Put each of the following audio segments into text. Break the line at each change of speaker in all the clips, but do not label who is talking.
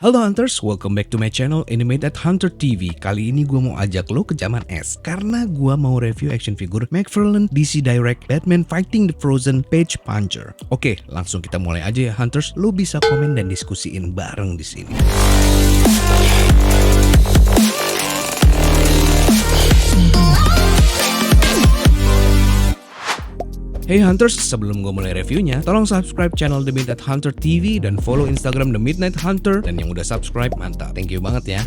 Halo Hunters, welcome back to my channel Animated Hunter TV. Kali ini gue mau ajak lo ke zaman es karena gue mau review action figure McFarlane DC Direct Batman Fighting the Frozen Page Puncher. Oke, langsung kita mulai aja ya Hunters. Lo bisa komen dan diskusiin bareng di sini. Hey Hunters, sebelum gue mulai reviewnya, tolong subscribe channel The Midnight Hunter TV dan follow Instagram The Midnight Hunter. Dan yang udah subscribe, mantap. Thank you banget ya.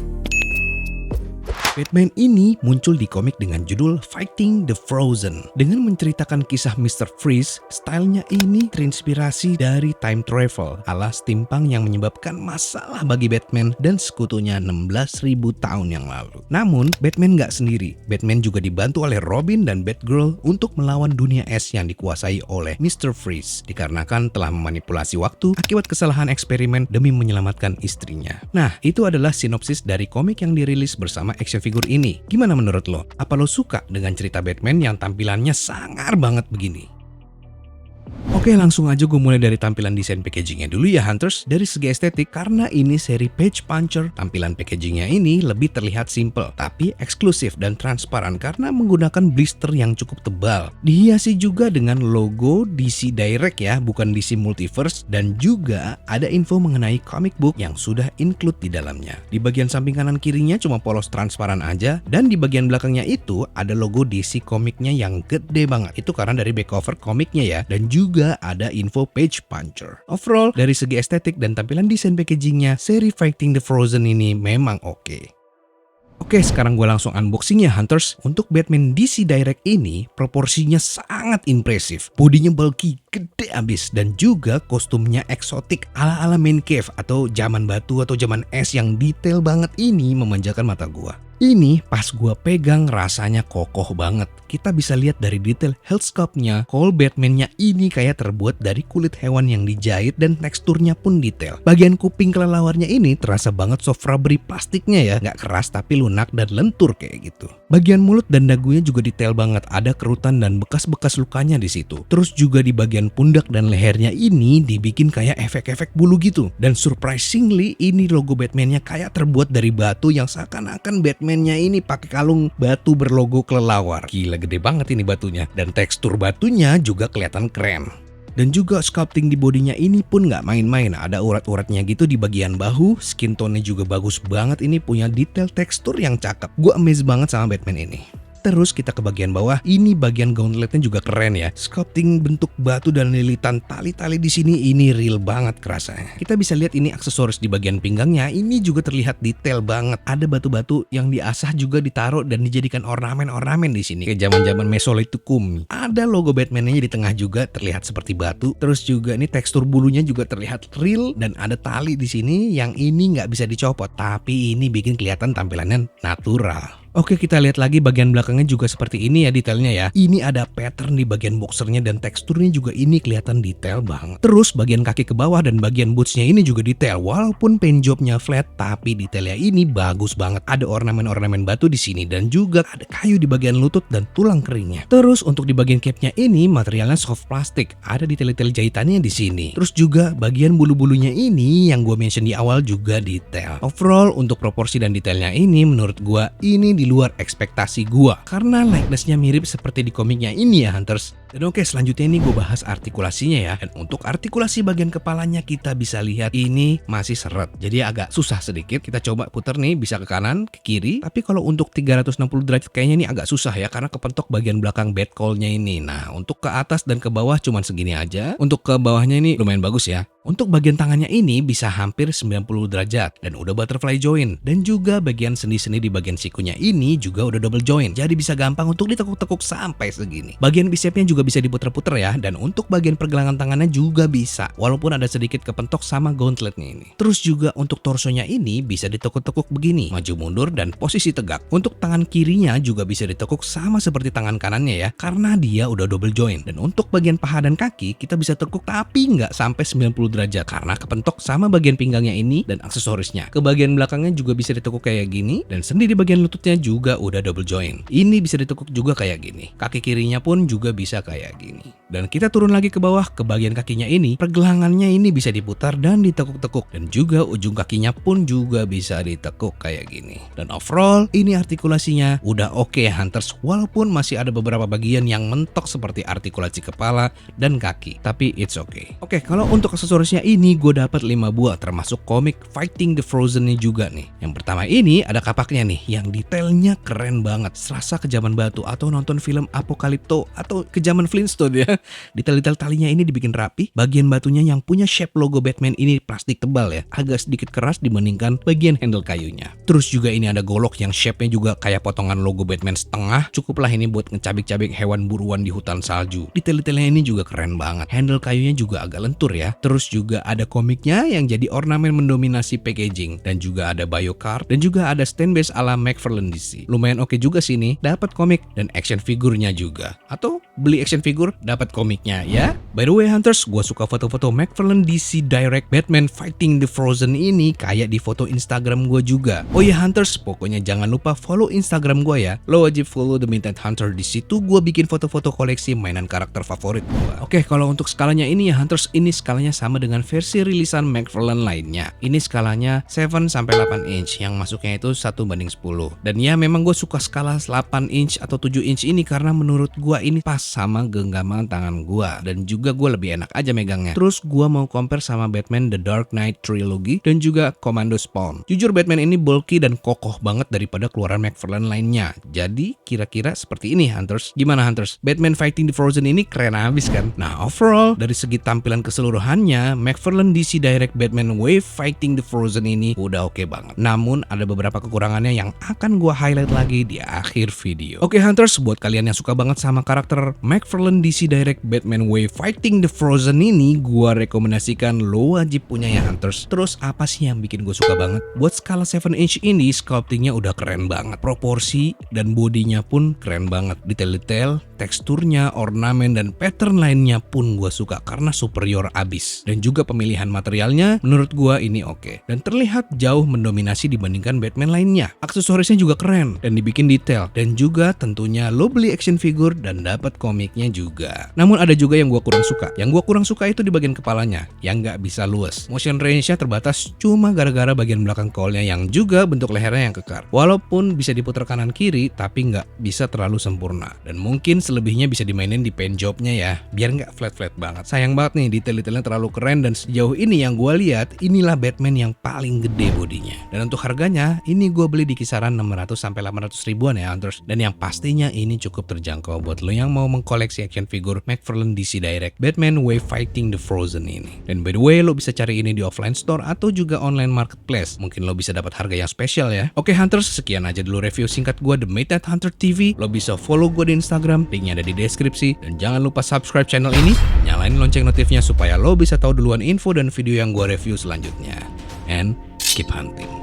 Batman ini muncul di komik dengan judul Fighting the Frozen. Dengan menceritakan kisah Mr. Freeze, stylenya ini terinspirasi dari time travel ala steampunk yang menyebabkan masalah bagi Batman dan sekutunya 16.000 tahun yang lalu. Namun, Batman nggak sendiri. Batman juga dibantu oleh Robin dan Batgirl untuk melawan dunia es yang dikuasai oleh Mr. Freeze, dikarenakan telah memanipulasi waktu akibat kesalahan eksperimen demi menyelamatkan istrinya. Nah, itu adalah sinopsis dari komik yang dirilis bersama action figure ini. Gimana menurut lo? Apa lo suka dengan cerita Batman yang tampilannya sangar banget begini? Oke, langsung aja gue mulai dari tampilan desain packagingnya dulu ya Hunters. Dari segi estetik, karena ini seri Page Puncher, tampilan packagingnya ini lebih terlihat simple tapi eksklusif dan transparan karena menggunakan blister yang cukup tebal. Dihiasi juga dengan logo DC Direct ya, bukan DC Multiverse, dan juga ada info mengenai comic book yang sudah include di dalamnya. Di bagian samping kanan kirinya cuma polos transparan aja, dan di bagian belakangnya itu ada logo DC komiknya yang gede banget. Itu karena dari back cover komiknya ya, dan juga ada info Page Puncher. Overall, dari segi estetik dan tampilan desain packagingnya, seri Fighting the Frozen ini memang oke. Oke, sekarang gue langsung unboxing ya Hunters. Untuk Batman DC Direct ini, proporsinya sangat impresif. Bodinya bulky, gede abis, dan juga kostumnya eksotik ala-ala Man Cave atau zaman batu atau zaman es yang detail banget ini memanjakan mata gue. Ini pas gua pegang rasanya kokoh banget. Kita bisa lihat dari detail health sculpt-nya, kalau Batman-nya ini kayak terbuat dari kulit hewan yang dijahit dan teksturnya pun detail. Bagian kuping kelelawarnya ini terasa banget soft rubbery plastiknya ya, nggak keras tapi lunak dan lentur kayak gitu. Bagian mulut dan dagunya juga detail banget, ada kerutan dan bekas-bekas lukanya di situ. Terus juga di bagian pundak dan lehernya ini dibikin kayak efek-efek bulu gitu. Dan surprisingly ini logo Batman-nya kayak terbuat dari batu yang seakan-akan Batman-nya ini pakai kalung batu berlogo kelelawar. Gila gede banget ini batunya. Dan tekstur batunya juga kelihatan keren. Dan juga sculpting di bodinya ini pun nggak main-main. Ada urat-uratnya gitu di bagian bahu. Skin tone-nya juga bagus banget. Ini punya detail tekstur yang cakep. Gue amazed banget sama Batman ini. Terus kita ke bagian bawah, ini bagian gauntletnya juga keren ya. Sculpting bentuk batu dan lilitan tali-tali di sini ini real banget kerasanya. Kita bisa lihat ini aksesoris di bagian pinggangnya, ini juga terlihat detail banget. Ada batu-batu yang diasah juga ditaruh dan dijadikan ornamen-ornamen di sini. Kayak zaman-zaman Mesolithikum. Ada logo Batman-nya di tengah juga terlihat seperti batu. Terus juga ini tekstur bulunya juga terlihat real dan ada tali di sini yang ini nggak bisa dicopot, tapi ini bikin kelihatan tampilannya natural. Oke, kita lihat lagi bagian belakangnya juga seperti ini ya detailnya ya. Ini ada pattern di bagian boxernya dan teksturnya juga ini kelihatan detail banget. Terus bagian kaki ke bawah dan bagian bootsnya ini juga detail. Walaupun paint jobnya flat, tapi detailnya ini bagus banget. Ada ornamen-ornamen batu di sini dan juga ada kayu di bagian lutut dan tulang keringnya. Terus untuk di bagian cape-nya ini materialnya soft plastik. Ada detail-detail jahitannya di sini. Terus juga bagian bulu-bulunya ini yang gue mention di awal juga detail. Overall untuk proporsi dan detailnya ini menurut gue ini di luar ekspektasi gua karena likeness-nya mirip seperti di komiknya ini ya Hunters. Dan oke, selanjutnya ini gue bahas artikulasinya ya. Dan untuk artikulasi bagian kepalanya kita bisa lihat ini masih seret. Jadi agak susah sedikit. Kita coba putar nih, bisa ke kanan, ke kiri. Tapi kalau untuk 360 derajat kayaknya ini agak susah ya karena kepentok bagian belakang Batcall-nya ini. Nah, untuk ke atas dan ke bawah cuman segini aja. Untuk ke bawahnya ini lumayan bagus ya. Untuk bagian tangannya ini bisa hampir 90 derajat dan udah butterfly joint. Dan juga bagian sendi-sendi di bagian sikunya ini juga udah double joint. Jadi bisa gampang untuk ditekuk-tekuk sampai segini. Bagian bicepnya juga bisa diputer-puter ya, dan untuk bagian pergelangan tangannya juga bisa, walaupun ada sedikit kepentok sama gauntletnya ini. Terus juga untuk torsonya ini bisa ditekuk-tekuk begini, maju mundur dan posisi tegak. Untuk tangan kirinya juga bisa ditekuk sama seperti tangan kanannya ya, karena dia udah double joint. Dan untuk bagian paha dan kaki kita bisa tekuk tapi nggak sampai 90 derajat karena kepentok sama bagian pinggangnya ini dan aksesorisnya. Ke bagian belakangnya juga bisa ditekuk kayak gini, dan sendi di bagian lututnya juga udah double joint. Ini bisa ditekuk juga kayak gini. Kaki kirinya pun juga bisa kayak gini. Dan kita turun lagi ke bawah, ke bagian kakinya ini, pergelangannya ini bisa diputar dan ditekuk-tekuk. Dan juga ujung kakinya pun juga bisa ditekuk kayak gini. Dan overall, ini artikulasinya udah oke Hunters, walaupun masih ada beberapa bagian yang mentok seperti artikulasi kepala dan kaki. Tapi it's okay. Oke, kalau untuk aksesorisnya ini gue dapat 5 buah, termasuk komik Fighting the Frozen-nya juga nih. Yang pertama ini ada kapaknya nih, yang detailnya keren banget. Serasa ke zaman batu atau nonton film Apocalypto atau ke zaman Flintstone ya. Detail-detail talinya ini dibikin rapi. Bagian batunya yang punya shape logo Batman ini plastik tebal ya, agak sedikit keras dibandingkan bagian handle kayunya. Terus juga ini ada golok yang shape-nya juga kayak potongan logo Batman setengah. Cukuplah ini buat ngecabik-cabik hewan buruan di hutan salju. Detail-detailnya ini juga keren banget. Handle kayunya juga agak lentur ya. Terus juga ada komiknya yang jadi ornamen mendominasi packaging. Dan juga ada bio card. Dan juga ada stand base ala McFarlane DC. Lumayan oke juga sih nih. Dapat komik dan action figurnya juga. Atau beli action figure dapat komiknya ya. By the way Hunters, gue suka foto-foto McFarlane DC Direct Batman Fighting the Frozen ini kayak di foto Instagram gue juga. Oh ya Hunters, pokoknya jangan lupa follow Instagram gue ya. Lo wajib follow The Midnight Hunter, di situ gue bikin foto-foto koleksi mainan karakter favorit gue. Oke, kalau untuk skalanya ini ya Hunters, ini skalanya sama dengan versi rilisan McFarlane lainnya. Ini skalanya 7 sampai 8 inch, yang masuknya itu 1:10. Dan ya memang gue suka skala 8 inch atau 7 inch ini karena menurut gue ini pas sama genggaman tangan gue. Dan juga gue lebih enak aja megangnya. Terus gue mau compare sama Batman The Dark Knight Trilogy dan juga Commando Spawn. Jujur Batman ini bulky dan kokoh banget daripada keluaran McFarlane lainnya. Jadi kira-kira seperti ini Hunters. Gimana Hunters? Batman Fighting the Frozen ini keren abis kan? Nah overall dari segi tampilan keseluruhannya McFarlane DC Direct Batman Wave Fighting the Frozen ini udah oke banget. Namun ada beberapa kekurangannya yang akan gue highlight lagi di akhir video. Oke Hunters, buat kalian yang suka banget sama karakter McFarlane DC Direct Batman Wave Fighting the Frozen ini, gue rekomendasikan lo wajib punya ya Hunters. Terus apa sih yang bikin gue suka banget? Buat skala 7 inch ini sculptingnya udah keren banget. Proporsi dan bodinya pun keren banget. Detail-detail, teksturnya, ornamen dan pattern lainnya pun gue suka karena superior abis. Dan juga pemilihan materialnya menurut gue ini oke. Dan terlihat jauh mendominasi dibandingkan Batman lainnya. Aksesorisnya juga keren dan dibikin detail. Dan juga tentunya lo beli action figure dan dapat komiknya juga. Namun ada juga yang gue kurang suka. Yang gue kurang suka itu di bagian kepalanya yang nggak bisa luas. Motion range-nya terbatas cuma gara-gara bagian belakang kaulnya yang juga bentuk lehernya yang kekar. Walaupun bisa diputar kanan kiri tapi nggak bisa terlalu sempurna. Dan mungkin selebihnya bisa dimainin di paint jobnya ya, biar nggak flat-flat banget. Sayang banget nih, detail-detailnya terlalu keren dan sejauh ini yang gue lihat inilah Batman yang paling gede bodinya. Dan untuk harganya ini gue beli di kisaran 600 sampai 800 ribuan ya Hunters. Dan yang pastinya ini cukup terjangkau buat lo yang mau mengkoleksi action figure McFarlane DC Direct Batman Wave Fighting the Frozen ini. Dan by the way, lo bisa cari ini di offline store atau juga online marketplace. Mungkin lo bisa dapat harga yang spesial ya. Oke Hunters, sekian aja dulu review singkat gue The Midnight Hunter TV. Lo bisa follow gue di Instagram, linknya ada di deskripsi. Dan jangan lupa subscribe channel ini, nyalain lonceng notifnya supaya lo bisa tahu duluan info dan video yang gue review selanjutnya. And keep hunting.